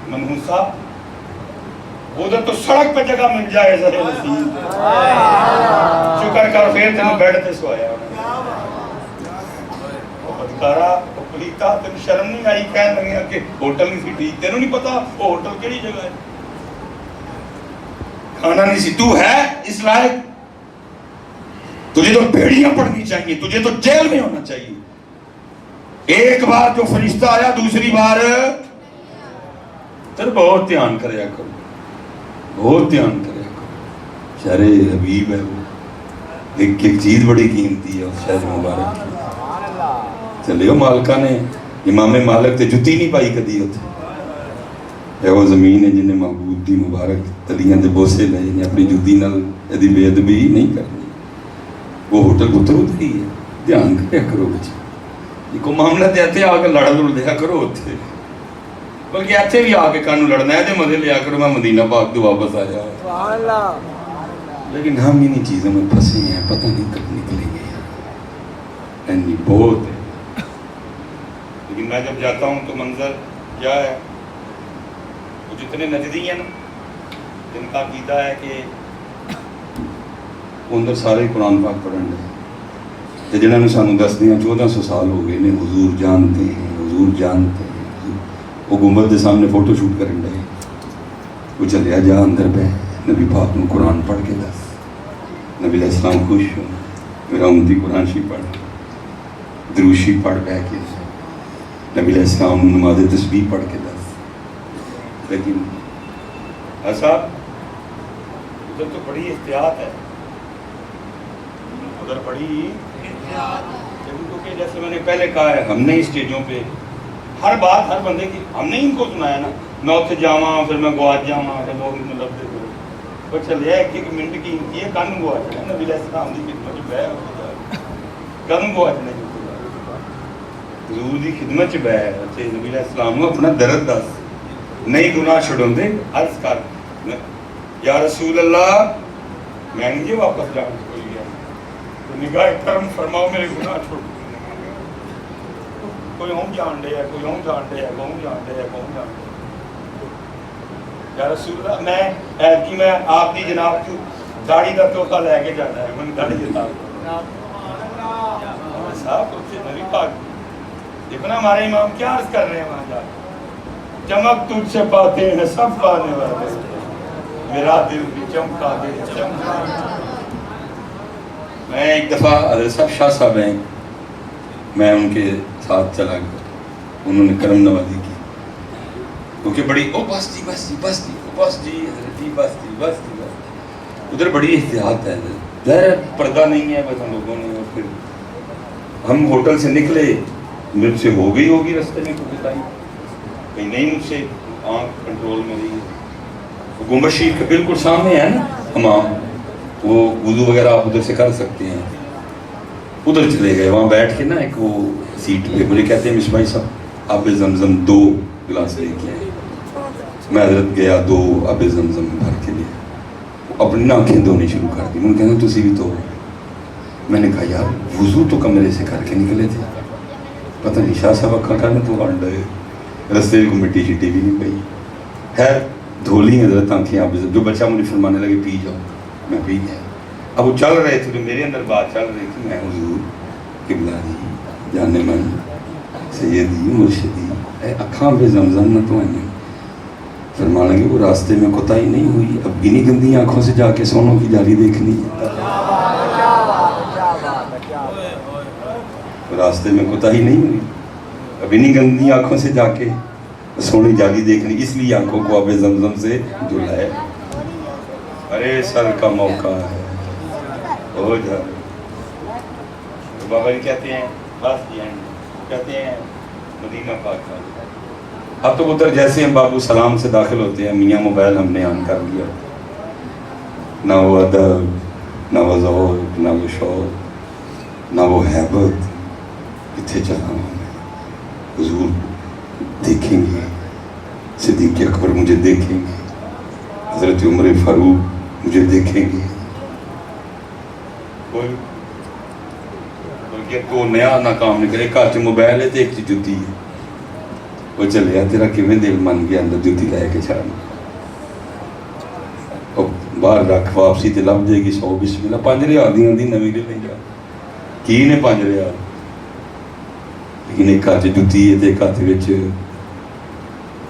منہوس صاحب ادھر تو سڑک پہ جگہ مل جائے ذرے نصیب شکر کر پھر تینوں بیڈ تے سوایا بدکارا پلیتا تین شرم نہیں آئی کہنے لگے کہ ہوٹل نہیں سی ٹھیک تینوں نہیں پتا وہ ہوٹل کیڑی جگہ ہے کھانا نہیں سی تو ہے اس لائق تجھے تو بھیڑیاں پڑھنی چاہیے تجھے تو جیل میں ہونا چاہیے ایک بار جو فرشتہ آیا دوسری بار تر بہت دھیان کریا کرو بہت دھیان کریا کرو شہر حبیب ہے وہ ایک چیز بڑی قیمتی ہے اس شہر مبارک کی چلے ہو مالکہ نے امام مالک تے جتی نہیں پائی کدی ہوتے ہے وہ زمین ہے جنہیں معبود دی مبارک تلیاں دے بوسے لے جنہیں اپنی جتی نال ادھی بے ادبی نہیں کرنی وہ ہوٹل اتر اتر ہی ہے دھیان کریا کرو بچے یہ کو معاملہ دیتے آ کے لڑ لڑ دیا کرو ہوتے بلکہ ایتھے بھی آ کے کانو لڑنا ہے دے مزے لیا کرو میں مدینہ پاک تو واپس آیا لیکن ہم انہی چیزوں میں پھنسے ہیں پتہ نہیں کب نکلیں گے اینی بہت ہے لیکن میں جب جاتا ہوں تو منظر کیا ہے وہ جتنے نجدی ہیں نا جن کا عقیدہ ہے کہ اندر سارے قرآن پاک پڑھن لے جنہوں نے سانو دس دیا 1400 سال ہو گئے حضور جانتے ہیں حضور جانتے ہیں وہ گنبد کے سامنے فوٹو شوٹ کرن لے وہ چلیا جا اندر پہ نبی پاک نے قرآن پڑھ کے دس نبی علیہ السلام خوش ہو میرا امتی قرآن شریف پڑھ دروشی پڑھ بہ کے نبی علیہ السلام نماز تسبیح پڑھ کے دس لیکن ایسا ادھر تو بڑی احتیاط ہے ادھر بڑی کیونکہ جیسے میں نے پہلے کہا ہے ہم نے اسٹیجوں پہ ہر بات ہر بندے کی ہم نے ان کو سنایا نا میں اتنے جاواں پھر میں گواچ جاواں پھر لوگ میں لب دے دو پر چلے ایک منٹ کی یہ کن گواچ ہے نبی علیہ السلام کی خدمت بہ کن گواچ نہیں حضور کی خدمت چ بہ نبی علیہ السلام کو اپنا درد دس نہیں گناہ چھڑوں دے عرض کر یا رسول اللہ میں نہیں جی واپس جاؤں نگاہ کرم فرماؤ میرے گناہ چھوڑ کوئی ہوں جان دے ہے کوئی ہوں جان دے ہے کون جان دے ہے کون جان دے یا رسول اللہ میں ایت کی میں آپ کی جناب کی داڑھی کا تحفہ لے کے جانا ہے میں داڑھی دیتا صاحب اسے نبی پاک دیکھو نا ہمارے امام کیا عرض کر رہے ہیں وہاں جا چمک تجھ سے پاتے ہیں سب پانے والے میرا دل بھی چمکا دے چمکا میں ایک دفعہ حضرت صاحب شاہ صاحب ہیں میں ان کے ساتھ چلا گیا انہوں نے کرم نوازی کی کیونکہ بڑی او بس جی بس جی بس جی بس جی حضرت جی بس جی بس جی بس ادھر بڑی احتیاط ہے ظاہر پردہ نہیں ہے بس ہم لوگوں نے اور پھر ہم ہوٹل سے نکلے مجھ سے ہو گئی ہوگی رستے میں کوئی بتائی کہیں نہیں مجھ سے آنکھ کنٹرول میں نہیں ہے گنبد شریف کے بالکل سامنے ہے نا حمام وہ وضو وغیرہ آپ ادھر سے کر سکتے ہیں ادھر چلے گئے وہاں بیٹھ کے نا ایک وہ سیٹ پہ مجھے کہتے ہیں مصباح صاحب آب زمزم 2 گلاس لے کے میں حضرت گیا 2 آب زمزم بھر کے لیے اپنی آنکھیں دھونی شروع کر دی انہوں نے کہنا تسی بھی تو میں نے کہا یار وضو تو کمرے سے کر کے نکلے تھے پتہ نہیں شاہ صاحب اکھا کرنے تو ہانڈا ہے رستے کو مٹی شٹی بھی نہیں پئی خیر دھولی حضرت آنکھیں آپ جو بچہ مجھے فرمانے لگے پی جاؤ میں پی گیا اب وہ چل رہے تھے میرے اندر بات چل رہی تھی میں حضور قبلہ جی جانے من سیدی مرشدی اے اکھاں پہ زمزم نہ تو آئیں. فرمانے لگے وہ راستے میں کوتاہی نہیں ہوئی, اب گنی گندی آنکھوں سے جا کے سونوں کی جالی دیکھنی ہے. راستے میں کوتاہی نہیں ہوئی, اب انہی گندی آنکھوں سے جا کے سونی جالی دیکھنی, اس لیے آنکھوں کو آب زمزم سے جلائے. ارے سر کا موقع ہے ہو جا. تو بابا جی کہتے ہیں بس جی کہتے ہیں مدینہ پاک کا. اب تو ادھر جیسے ہم بابو سلام سے داخل ہوتے ہیں, میاں موبائل ہم نے آن کر لیا. نہ وہ ادب, نہ وہ ذوق, نہ وہ شوق, نہ وہ ہیبت. کتنے چلا ہوں میں, حضور دیکھیں گے, صدیق اکبر مجھے دیکھیں گے, حضرت عمر فاروق مجھے دیکھیں گے. کوئی نیا نہ کام نہیں کرے, کاچ موبائل ہے تو ایک جتی ہے, وہ چلے تیرا کیویں دل من گیا اندر جتی لے کے چڑھنا, باہر رکھ واپسی تے لب جائے گی 100 بسم اللہ. 5000 دی آندی نویں لے لیں گا کی نے 5000, لیکن ایک ہاتھ جتی ہے تے ایک ہاتھ وچ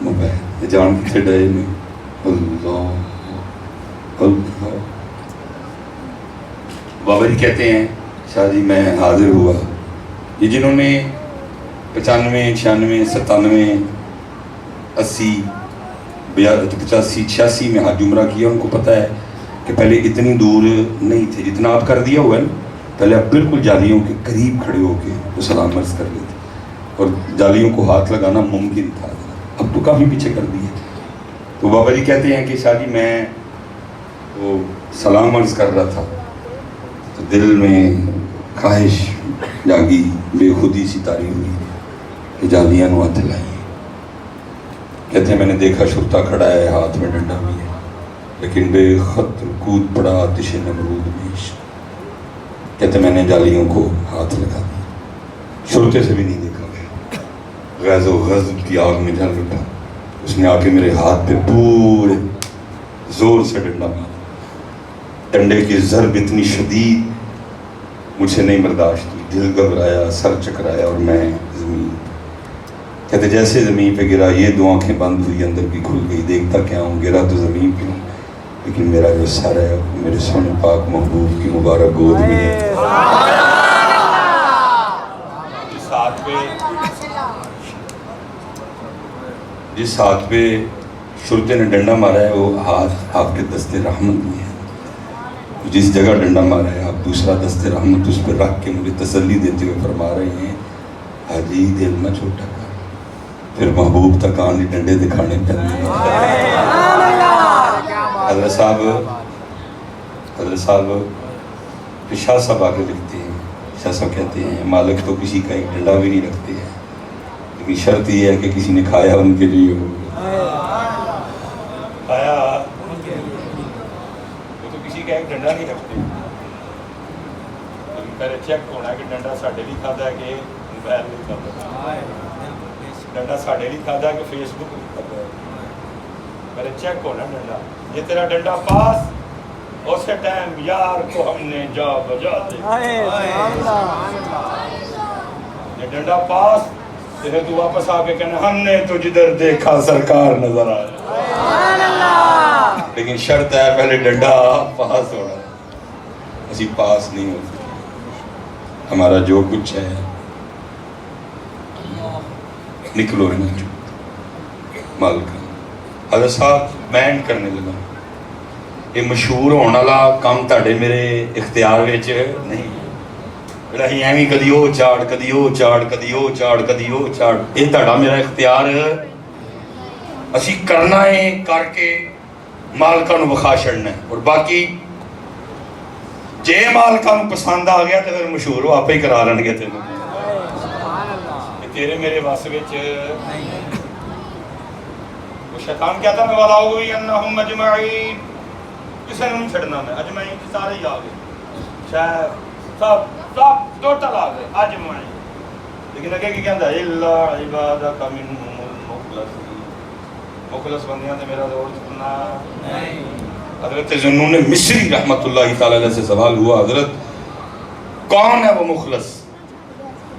موبائل. جان کتنے ڈائے نے اللہ اللہ. بابا جی کہتے ہیں شاہ جی میں حاضر ہوا, یہ جنہوں نے 95 96 97 80 85 86 میں حج عمرہ کیا, ان کو پتہ ہے کہ پہلے اتنی دور نہیں تھے جتنا آپ کر دیا ہوا ہے نا. پہلے آپ بالکل جالیوں کے قریب کھڑے ہو کے وہ سلام عرض کر لیتے, اور جالیوں کو ہاتھ لگانا ممکن تھا, اب تو کافی پیچھے کر دیا. تو بابا جی کہتے ہیں کہ شاہ جی میں وہ سلام عرض کر رہا تھا تو دل میں خواہش جاگی, بے خودی سی تاری ہوئی کہ جالیاں نو ہاتھ لائیں. کہتے ہیں میں نے دیکھا شرطا کھڑا ہے, ہاتھ میں ڈنڈا بھی ہے, لیکن بے خط کود پڑا آتش نمرود میں عشق. کہتے میں نے جالیوں کو ہاتھ لگا دیا, شرطے سے بھی نہیں دیکھا گیا. غیظ و غضب کی آگ میں جل اٹھا, اس نے آ کے میرے ہاتھ پہ پورے زور سے ڈنڈا مارا. ڈنڈے کی ضرب اتنی شدید مجھ سے نہیں برداشت ہوئی, دل گھبرایا, سر چکرایا اور میں زمین. کہتے جیسے زمین پہ گرا یہ دو آنکھیں بند ہوئی, اندر کی کھل گئی. دیکھتا کیا ہوں, گرا تو زمین پہ ہوں, لیکن میرا جو سر ہے میرے سونے پاک محبوب کی مبارک گود میں ہے. جس ہاتھ پہ شرطے نے ڈنڈا مارا ہے وہ ہاتھ آپ کے دست رحمت میں ہے. جس جگہ ڈنڈا مارا ہے آپ دوسرا دست رحمت اس پہ رکھ کے مجھے تسلی دیتے ہوئے فرما رہے ہیں حاجی دل نہ چھوٹا کر, پھر محبوب تک آنے ڈنڈے دکھانے پہلے. حضرت صاحب شاہ صاحب آگے لکھتے ہیں, شاہ صاحب کہتے ہیں مالک تو کسی کا ایک ڈنڈا بھی نہیں رکھتے ہیں, لیکن شرط یہ ہے کہ کسی نے کھایا ان کے لیے ہو. کھایا وہ تو کسی کا ایک ڈنڈا نہیں رکھتے, لیکن پہلے چیک ہونا ہے کہ ڈنڈا ساڑھے بھی کھاتا ہے کہ موبائل بھی کھاتا ہے, ڈنڈا ساڑھے بھی کھاتا ہے کہ فیس بک بھی کھاتا ہے. پہلے چیک ہونا ڈنڈا, یہ تیرا ڈنڈا پاس اسی ٹائم یار کو ہم نے جا بجا دے. یہ ڈنڈا پاس پھر تو واپس آ کے کہنا ہم نے تو جدھر دیکھا سرکار نظر آ رہا. لیکن شرط ہے پہلے ڈنڈا پاس ہونا, اسی پاس نہیں ہوتی. ہمارا جو کچھ ہے نکلو ہے نا جو مالکہ. حضرت صاحب بین کرنے لگا, یہ مشہور ہونے والا کام تاڑے میرے اختیار وچ نہیں. رہی ایویں کدی او چاڑ کدی او چاڑ کدی او چاڑ کدی او چاڑ, یہ تاڑا میرا اختیار اسی کرنا ہے, کر کے مالکاں نو وکھا چھڑنا ہے. اور باقی جے مالکاں نو پسند آ گیا تو پھر مشہور ہو آپ ہی کرا لین گے تینوں. تیرے میرے وس وچ وہ شیطان کہتا ہے والا ہوئی انہم اجمعین, کسی نے نہیں چھڑنا میں, اجمعین سارے ہی آ گئے, شاید سب ٹوٹل آ گئے اجمعین. لیکن اگے کی کہندا الا عبادک منہم المخلصین, مخلص بندیاں تے میرا زور چکنا نہیں. حضرت ذنون مصری رحمت اللہ تعالی علیہ سے سوال ہوا, حضرت کون ہے وہ مخلص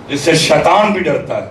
جس سے شیطان بھی ڈرتا ہے,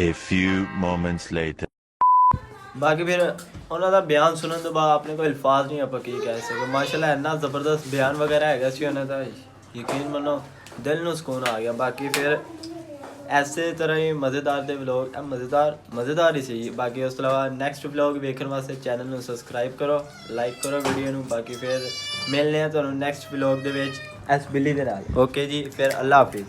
A few moments later. ਬਾਕੀ ਫਿਰ ਉਹਨਾਂ ਦਾ ਬਿਆਨ ਸੁਣਨ ਤੋਂ ਬਾਅਦ ਆਪਣੇ ਕੋਲ ਅਲਫਾਜ਼ ਨਹੀਂ ਆਪਾਂ ਕੀ ਕਹਿ ਸਕਦੇ। ਮਾਸ਼ਾਅੱਲਾ ਇੰਨਾ ਜ਼ਬਰਦਸਤ ਬਿਆਨ ਵਗੈਰਾ ਹੈਗਾ ਸੀ ਉਹਨਾਂ ਦਾ, ਯਕੀਨ ਮੰਨੋ ਦਿਲ ਨੂੰ ਸਕੂਨ ਆ ਗਿਆ। ਬਾਕੀ ਫਿਰ ਐਸੇ ਤਰ੍ਹਾਂ ਹੀ ਮਜ਼ੇਦਾਰ ਦੇ ਵਲੌਗ ਮਜ਼ੇਦਾਰ ਹੀ ਸੀ। ਬਾਕੀ ਉਸ ਤੋਂ ਇਲਾਵਾ ਨੈਕਸਟ ਵਲੌਗ ਵੇਖਣ ਵਾਸਤੇ ਚੈਨਲ ਨੂੰ ਸਬਸਕ੍ਰਾਈਬ ਕਰੋ, ਲਾਈਕ ਕਰੋ ਵੀਡੀਓ ਨੂੰ। ਬਾਕੀ ਫਿਰ ਮਿਲਦੇ ਹਾਂ ਤੁਹਾਨੂੰ ਨੈਕਸਟ ਵਲੌਗ ਦੇ ਵਿੱਚ ਐਸ ਬਿੱਲੀ ਦੇ ਨਾਲ। ਓਕੇ ਜੀ, ਫਿਰ ਅੱਲਾ ਹਾਫਿਜ਼।